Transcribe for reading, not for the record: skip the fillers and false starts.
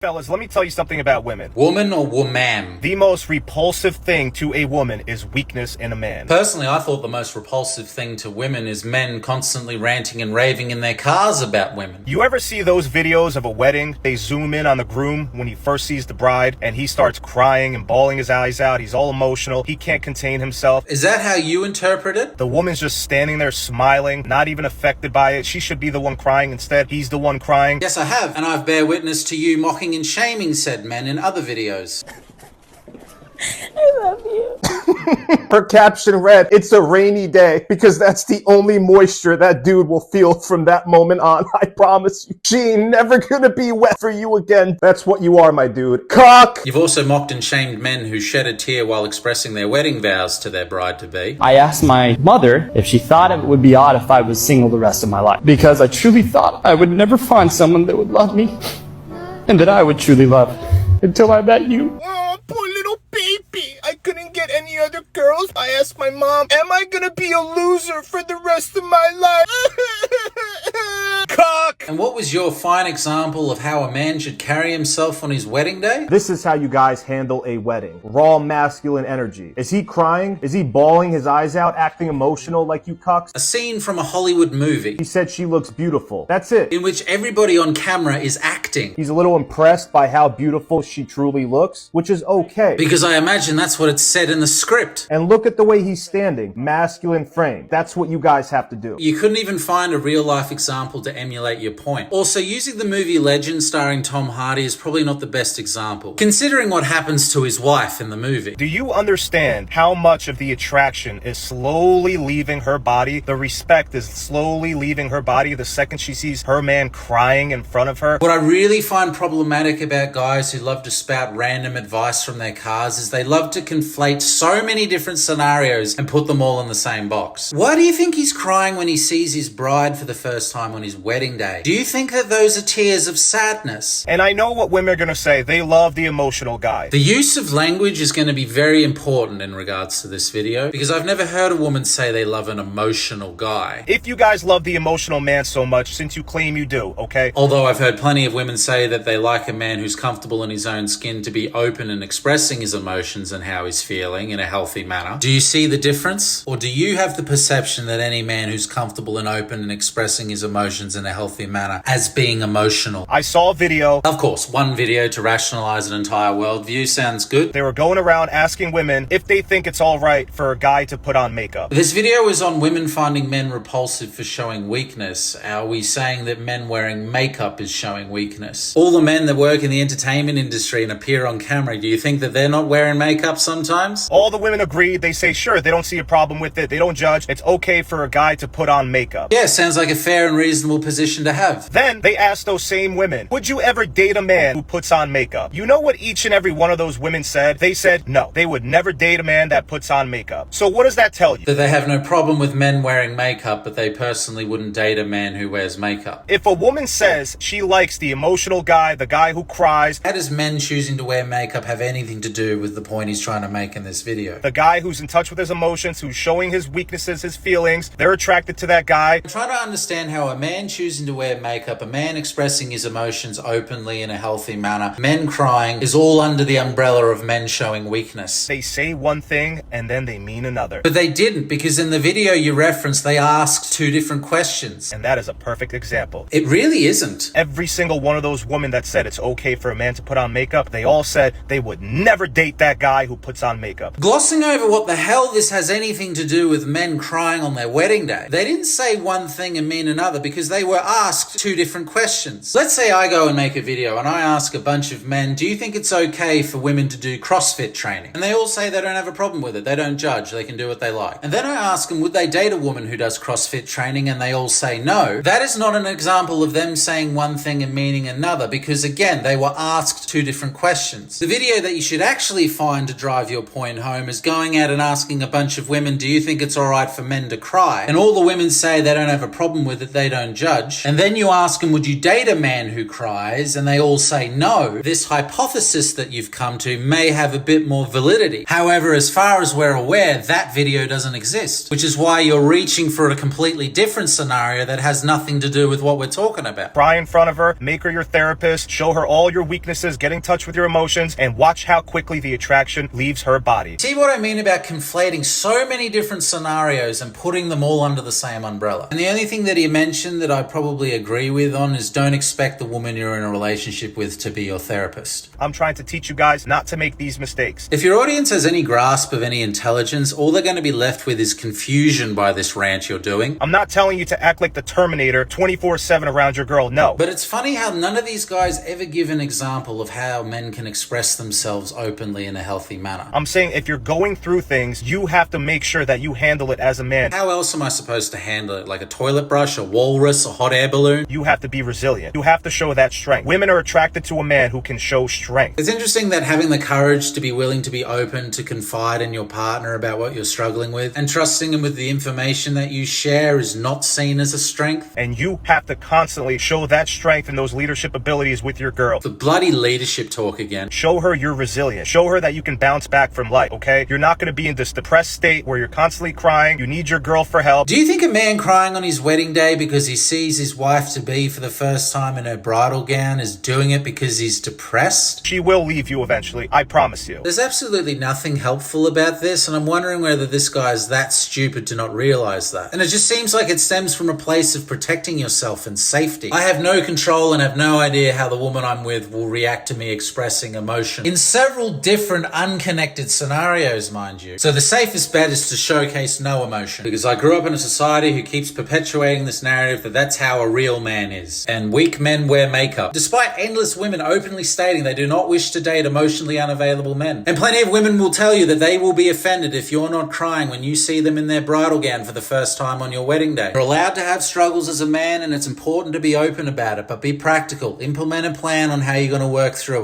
fellas, let me tell you something about women. Woman or womam? The most repulsive thing to a woman is weakness in a man. Personally, I thought the most repulsive thing to women is men constantly ranting and raving in their cars about women. You ever see those videos of a wedding? They zoom in on the groom when he first sees the bride, and he starts crying and bawling his eyes out. He's all emotional. He can't contain himself. Is that how you interpret it? The woman's just standing there smiling, not even affected by it. She should be the one crying. Instead, he's the one crying. Yes, I have, and I've bear witness to you mocking and shaming said men in other videos. I love you. Her caption read, "It's a rainy day," because that's the only moisture that dude will feel from that moment on. I promise you. She ain't never gonna be wet for you again. That's what you are, my dude. Cock! You've also mocked and shamed men who shed a tear while expressing their wedding vows to their bride-to-be. I asked my mother if she thought it would be odd if I was single the rest of my life, because I truly thought I would never find someone that would love me and that I would truly love until I met you. Oh, poor little baby. I couldn't get any other girls. I asked my mom, am I gonna be a loser for the rest of my life? Cock! And what was your fine example of how a man should carry himself on his wedding day? This is how you guys handle a wedding. Raw masculine energy. Is he crying? Is he bawling his eyes out, acting emotional like you cucks? A scene from a Hollywood movie He said she looks beautiful. That's it. in which everybody on camera is acting. He's a little impressed by how beautiful she truly looks, which is okay. Because I imagine that's what it said in the script. And look at the way he's standing. Masculine frame. That's what you guys have to do. You couldn't even find a real life example to emulate your point. Also, using the movie Legend starring Tom Hardy is probably not the best example, considering what happens to his wife in the movie. Do you understand how much of the attraction is slowly leaving her body? The respect is slowly leaving her body the second she sees her man crying in front of her. What I really find problematic about guys who love to spout random advice from their cars is they love to conflate so many different scenarios and put them all in the same box. Why do you think he's crying when he sees his bride for the first time on his wedding day? Do you think that those are tears of sadness? And I know what women are gonna say. They love the emotional guy. The use of language is going to be very important in regards to this video, because I've never heard a woman say they love an emotional guy. If you guys love the emotional man so much, since you claim you do, okay? Although I've heard plenty of women say that they like a man who's comfortable in his own skin to be open and expressing his emotions and how he's feeling in a healthy manner. Do you see the difference? Or do you have the perception that any man who's comfortable and open and expressing his emotions in a healthy manner as being emotional? I saw a video. Of course, one video to rationalize an entire worldview sounds good. They were going around asking women if they think it's all right for a guy to put on makeup. This video is on women finding men repulsive for showing weakness. Are we saying that men wearing makeup is showing weakness? All the men that work in the entertainment industry and appear on camera, do you think that they're not wearing makeup sometimes? All the women agreed. They say, sure, they don't see a problem with it. They don't judge. It's okay for a guy to put on makeup. Yeah, sounds like a fair and reasonable position to have. Then they asked those same women, would you ever date a man who puts on makeup? You know what each and every one of those women said? They said no. They would never date a man that puts on makeup. So what does that tell you? That they have no problem with men wearing makeup, but they personally wouldn't date a man who wears makeup. If a woman says she likes the emotional guy, the guy who cries, how does men choosing to wear makeup have anything to do with the point he's trying to make in this video? The guy who's in touch with his emotions, who's showing his weaknesses, his feelings, they're attracted to that guy. I'm trying to understand how a man choosing to wear makeup, a man expressing his emotions openly in a healthy manner, men crying, is all under the umbrella of men showing weakness. They say one thing and then they mean another. But they didn't, because in the video you referenced, they asked two different questions. And that is a perfect example. It really isn't. Every single one of those women that said it's okay for a man to put on makeup, they all said they would never date that guy who puts on makeup. Glossing over what the hell this has anything to do with men crying on their wedding day, they didn't say one thing and mean another because they were asked two different questions. Let's say I go and make a video and I ask a bunch of men, do you think it's okay for women to do CrossFit training? And they all say they don't have a problem with it. They don't judge. They can do what they like. And then I ask them, would they date a woman who does CrossFit training? And they all say no. That is not an example of them saying one thing and meaning another, because again, they were asked two different questions. The video that you should actually find to drive your point home is going out and asking a bunch of women, do you think it's all right for men to cry? And all the women say they don't have a problem with it. They don't judge. judge, and then you ask them, would you date a man who cries? And they all say no. This hypothesis that you've come to may have a bit more validity. However, as far as we're aware, that video doesn't exist, which is why you're reaching for a completely different scenario that has nothing to do with what we're talking about. Cry in front of her, make her your therapist, show her all your weaknesses, get in touch with your emotions, and watch how quickly the attraction leaves her body. See what I mean about conflating so many different scenarios and putting them all under the same umbrella? And the only thing that he mentioned that I probably agree with on is don't expect the woman you're in a relationship with to be your therapist. I'm trying to teach you guys not to make these mistakes. If your audience has any grasp of any intelligence, all they're going to be left with is confusion by this rant you're doing. I'm not telling you to act like the Terminator 24/7 around your girl, no. But it's funny how none of these guys ever give an example of how men can express themselves openly in a healthy manner. I'm saying if you're going through things, you have to make sure that you handle it as a man. How else am I supposed to handle it? Like a toilet brush, a walrus, a hot air balloon? You have to be resilient. You have to show that strength. Women are attracted to a man who can show strength. It's interesting that having the courage to be willing to be open, to confide in your partner about what you're struggling with, and trusting him with the information that you share is not seen as a strength. And you have to constantly show that strength and those leadership abilities with your girl. The bloody leadership talk again. Show her you're resilient. Show her that you can bounce back from life, okay? You're not going to be in this depressed state where you're constantly crying. You need your girl for help. Do you think a man crying on his wedding day because he sees his wife-to-be for the first time in her bridal gown is doing it because he's depressed? She will leave you eventually. I promise you. There's absolutely nothing helpful about this, and I'm wondering whether this guy's that stupid to not realize that. And it just seems like it stems from a place of protecting yourself and safety. I have no control and have no idea how the woman I'm with will react to me expressing emotion in several different unconnected scenarios, mind you. So the safest bet is to showcase no emotion, because I grew up in a society who keeps perpetuating this narrative that that's how a real man is, and weak men wear makeup, despite endless women openly stating they do not wish to date emotionally unavailable men. And plenty of women will tell you that they will be offended if you're not crying when you see them in their bridal gown for the first time on your wedding day. You're allowed to have struggles as a man, and it's important to be open about it, but be practical. Implement a plan on how you're going to work through it.